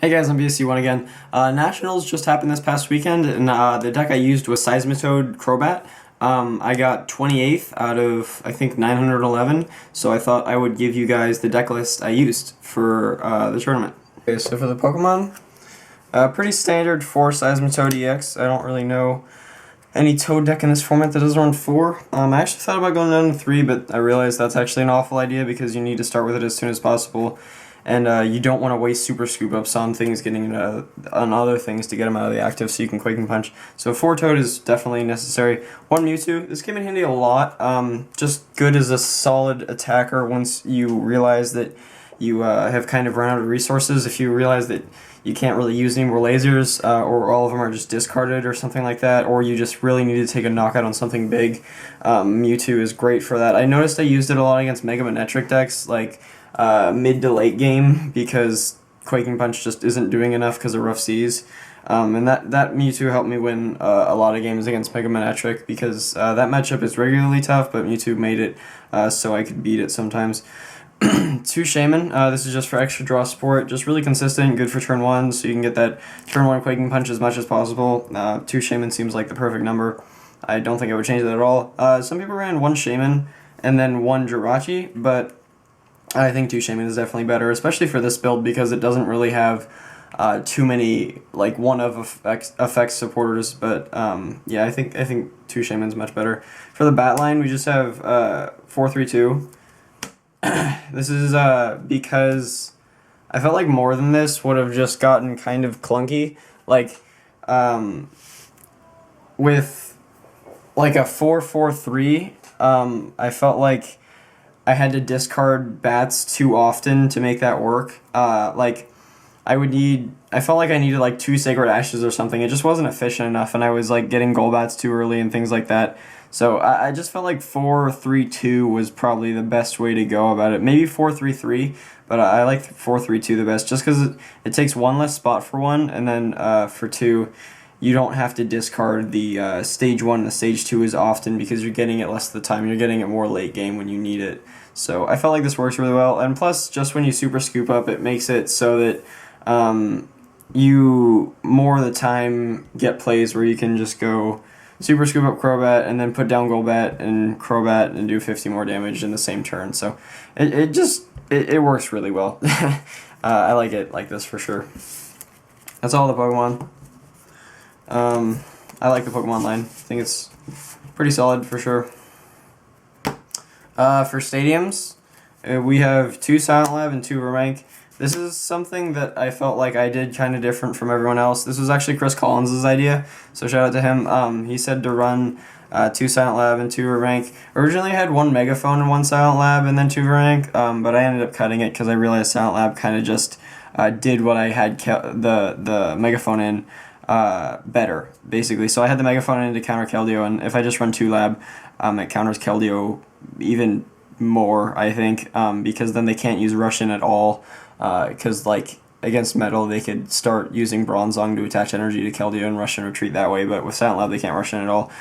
Hey guys, I'm BSC1 again. Nationals just happened this past weekend, and the deck I used was Seismitoad Crobat. I got 28th out of, I think, 911, so I thought I would give you guys the deck list I used for the tournament. Okay, so for the Pokemon, pretty standard 4 Seismitoad EX. I don't really know any Toad deck in this format that doesn't run 4. I actually thought about going down to 3, but I realized that's actually an awful idea because you need to start with it as soon as possible. And you don't want to waste super scoop ups on things on other things to get them out of the active so you can Quaking Punch. So 4 Toad is definitely necessary. 1 Mewtwo, this came in handy a lot. Just good as a solid attacker once you realize that you have kind of run out of resources. If you realize that you can't really use any more lasers, or all of them are just discarded or something like that, or you just really need to take a knockout on something big, Mewtwo is great for that. I noticed I used it a lot against Mega Manetric decks, like mid to late game, because Quaking Punch just isn't doing enough because of Rough Seas. And that Mewtwo helped me win a lot of games against Mega Manetric because that matchup is regularly tough, but Mewtwo made it so I could beat it sometimes. 2 Shaman, this is just for extra draw support, just really consistent, good for turn 1, so you can get that turn 1 Quaking Punch as much as possible. 2 Shaman seems like the perfect number. I don't think I would change that at all. Some people ran 1 Shaman and then 1 Jirachi, but I think 2 Shaman is definitely better, especially for this build because it doesn't really have too many like one-of effects supporters. But yeah, I think 2 Shaman's much better. For the bat line, we just have 4-3-2. This is because I felt like more than this would have just gotten kind of clunky. Like with like a 4-4-3, I felt like I had to discard bats too often to make that work. I felt like I needed like 2 Sacred Ashes or something. It just wasn't efficient enough, and I was like getting Golbats too early and things like that. So I just felt like 4-3-2 was probably the best way to go about it. Maybe 4-3-3, but I like 4-3-2 the best just because it takes 1 less spot for 1, and then for 2, you don't have to discard the stage 1 and the stage 2 as often because you're getting it less of the time. You're getting it more late game when you need it. So I felt like this works really well. And plus, just when you super scoop up, it makes it so that you more of the time get plays where you can just go super scoop up Crobat and then put down Golbat and Crobat and do 50 more damage in the same turn. So it works really well. I like it like this for sure. That's all the Pokemon. I like the Pokemon line. I think it's pretty solid for sure. For stadiums, we have 2 Silent Lab and 2 Rerank. This is something that I felt like I did kind of different from everyone else. This was actually Chris Collins' idea, so shout out to him. He said to run 2 Silent Lab and 2 Rerank. Originally I had 1 Megaphone and 1 Silent Lab and then 2 Rerank, but I ended up cutting it because I realized Silent Lab kind of just did what I had the Megaphone in better, basically. So I had the Megaphone in to counter Keldeo, and if I just run 2 Lab, it counters Keldeo even more, I think, because then they can't use Russian at all, because like against Metal they could start using Bronzong to attach energy to Keldeo and Russian retreat that way, but with Silent Lab they can't Russian at all.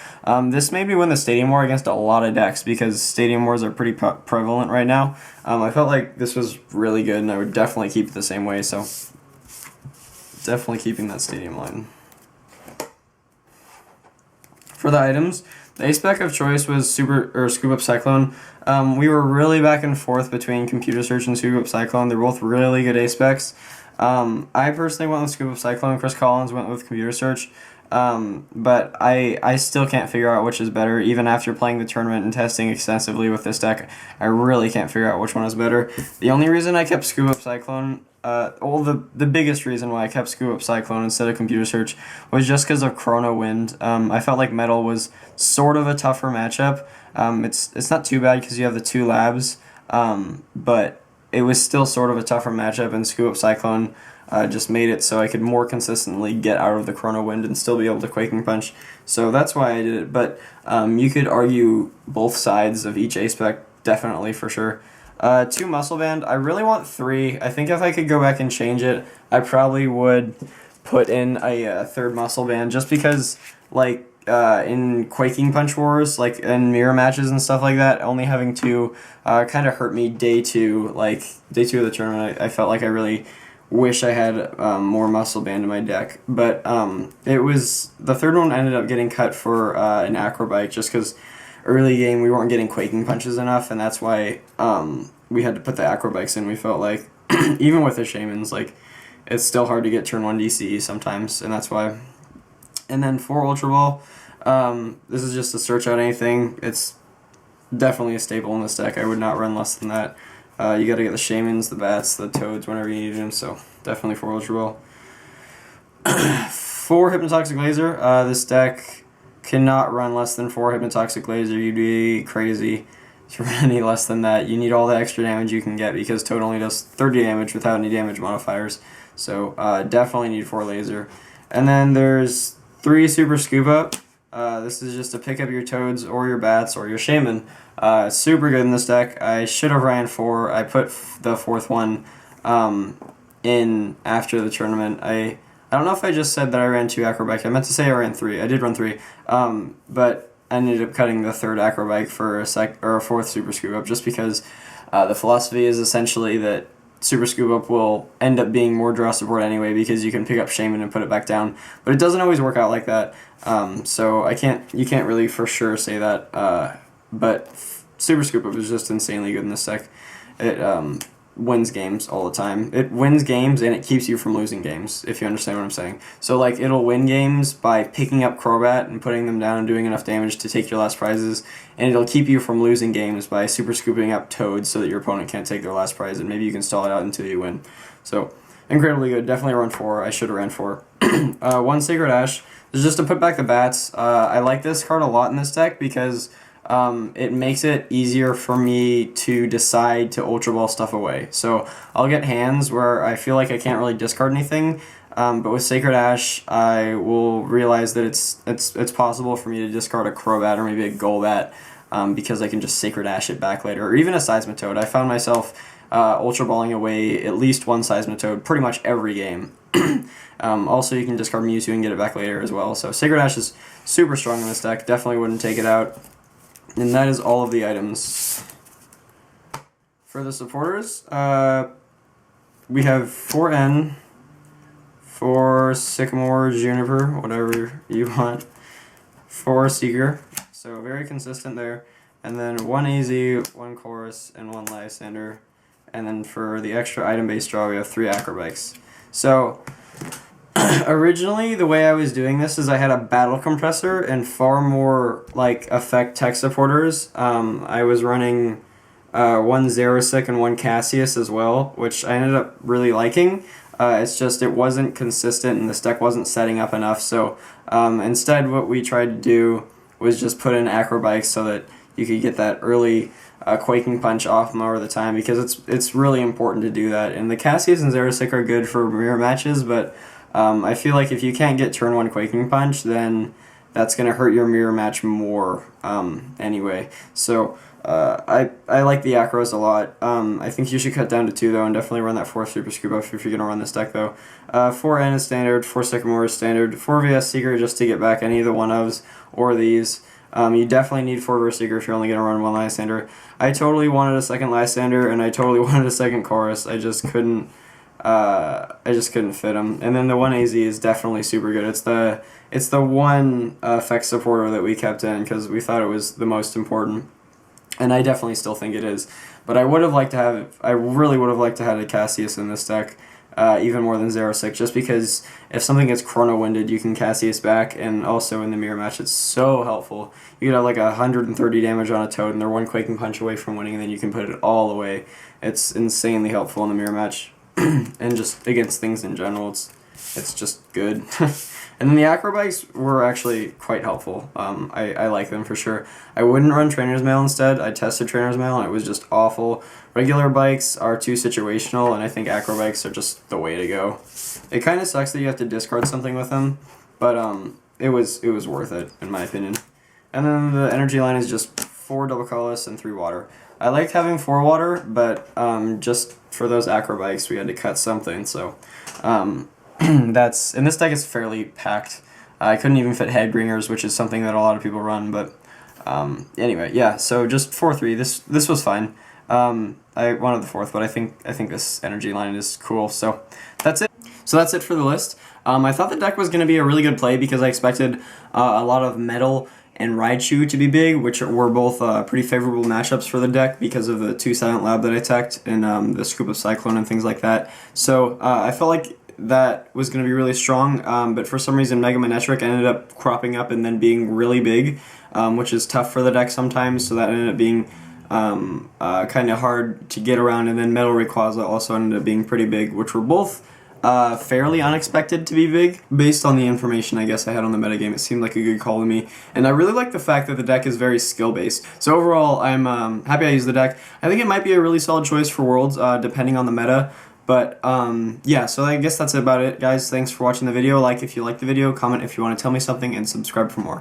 This made me win the Stadium War against a lot of decks because Stadium Wars are pretty prevalent right now. I felt like this was really good and I would definitely keep it the same way, so definitely keeping that Stadium line. For the items, the ace spec of choice was Scoop Up Cyclone. We were really back and forth between Computer Search and Scoop Up Cyclone. They're both really good ace specs. I personally went with Scoop Up Cyclone. Chris Collins went with Computer Search. But I still can't figure out which is better. Even after playing the tournament and testing extensively with this deck, I really can't figure out which one is better. The only reason I kept Scoop Up Cyclone, the biggest reason why I kept Scoop Up Cyclone instead of Computer Search was just because of Chrono Wind. I felt like Metal was sort of a tougher matchup. It's not too bad because you have the 2 labs, but it was still sort of a tougher matchup, and Scoop Up Cyclone just made it so I could more consistently get out of the Chrono Wind and still be able to Quaking Punch. So that's why I did it, but you could argue both sides of each aspect, definitely, for sure. 2 Muscle Band, I really want 3. I think if I could go back and change it, I probably would put in a 3rd Muscle Band, just because, like, in Quaking Punch Wars, like in mirror matches and stuff like that, only having 2 kind of hurt me day 2 of the tournament. I felt like I really wish I had more muscle band in my deck. But it was the third one ended up getting cut for an acrobike just because early game we weren't getting quaking punches enough, and that's why we had to put the acrobikes in. We felt like even with the shamans, like it's still hard to get turn 1 DCE sometimes, and that's why. And then for Ultra Ball, this is just to search out anything. It's definitely a staple in this deck. I would not run less than that. You got to get the shamans, the bats, the toads whenever you need them, so definitely for Ultra Ball. For Hypnotoxic Laser, this deck cannot run less than 4 Hypnotoxic Laser. You'd be crazy to run any less than that. You need all the extra damage you can get because Toad only does 30 damage without any damage modifiers. So definitely need 4 Laser. And then there's 3 Super Scoop Up. This is just to pick up your Toads or your Bats or your Shaman. Super good in this deck. I should have ran 4. I put the 4th one in after the tournament. I don't know if I just said that I ran 2 acrobike. I meant to say I ran 3. I did run 3. But I ended up cutting the 3rd acrobike for a 4th Super Scoop Up just because the philosophy is essentially that Super Scoop Up will end up being more draw support anyway because you can pick up Shaman and put it back down. But it doesn't always work out like that. So you can't really for sure say that. But Super Scoop Up is just insanely good in this deck. It wins games all the time. It wins games and it keeps you from losing games, if you understand what I'm saying. So like it'll win games by picking up Crobat and putting them down and doing enough damage to take your last prizes, and it'll keep you from losing games by super scooping up Toads so that your opponent can't take their last prize and maybe you can stall it out until you win. So incredibly good. Definitely run 4. I should have ran 4. 1 Sacred Ash. This is just to put back the bats. I like this card a lot in this deck because it makes it easier for me to decide to Ultra Ball stuff away. So I'll get hands where I feel like I can't really discard anything, but with Sacred Ash, I will realize that it's possible for me to discard a Crobat or maybe a Golbat because I can just Sacred Ash it back later, or even a Seismitoad. I found myself Ultra Balling away at least 1 Seismitoad pretty much every game. Also, you can discard Mewtwo and get it back later as well. So Sacred Ash is super strong in this deck. Definitely wouldn't take it out. And that is all of the items. For the supporters, we have 4N, 4 Sycamore, Juniper, whatever you want, 4 Seeker, so very consistent there, and then 1 AZ, 1 Chorus, and 1 Lysander, and then for the extra item-based draw, we have 3 Acrobikes. So originally, the way I was doing this is I had a Battle Compressor and far more like effect tech supporters. I was running 1 Xerosic and 1 Cassius as well, which I ended up really liking. It's just it wasn't consistent and this deck wasn't setting up enough. So instead, what we tried to do was just put in Acrobikes so that you could get that early Quaking Punch off more of the time because it's really important to do that. And the Cassius and Xerosic are good for mirror matches, but I feel like if you can't get turn 1 Quaking Punch, then that's going to hurt your mirror match more anyway. So I like the Acros a lot. I think you should cut down to 2 though and definitely run that 4 Super Scoop Up if you're going to run this deck though. 4N is standard, 4 Sycamore is standard, 4 VS Seeker just to get back any of the 1-ofs or these. You definitely need 4 VS Seeker if you're only going to run 1 Lysander. I totally wanted a second Lysander and I totally wanted a second Chorus. I just couldn't fit them. And then the 1 AZ is definitely super good. It's the one effect supporter that we kept in because we thought it was the most important. And I definitely still think it is. But I really would have liked to have a Cassius in this deck, even more than Xerosic, just because if something gets chrono-winded, you can Cassius back, and also in the mirror match, it's so helpful. You could have like 130 damage on a Toad, and they're 1 Quaking Punch away from winning, and then you can put it all away. It's insanely helpful in the mirror match. And just against things in general, it's just good. And then the Acrobikes were actually quite helpful. I like them for sure. I wouldn't run Trainer's Mail instead. I tested Trainer's Mail and it was just awful. Regular bikes are too situational, and I think Acrobikes are just the way to go. It kind of sucks that you have to discard something with them, but it was worth it in my opinion. And then the energy line is just 4 Double Colorless and 3 Water. I liked having 4 Water, but just for those Acrobikes we had to cut something, so and this deck is fairly packed. I couldn't even fit Headbringers, which is something that a lot of people run, but anyway, yeah, so just 4-3, this was fine. I wanted the fourth, but I think this energy line is cool. So that's it. So that's it for the list. I thought the deck was going to be a really good play because I expected a lot of Metal and Raichu to be big, which were both pretty favorable matchups for the deck because of the 2 Silent Lab that I teched and the Scoop of Cyclone and things like that. So I felt like that was going to be really strong, but for some reason Mega Manectric ended up cropping up and then being really big, which is tough for the deck sometimes, so that ended up being kind of hard to get around, and then Metal Rayquaza also ended up being pretty big, which were both fairly unexpected to be big. Based on the information I guess I had on the metagame, it seemed like a good call to me, and I really like the fact that the deck is very skill-based. So overall, I'm happy I used the deck. I think it might be a really solid choice for Worlds, depending on the meta. But yeah, so I guess that's about it, guys. Thanks for watching the video. Like if you liked the video, comment if you want to tell me something, and subscribe for more.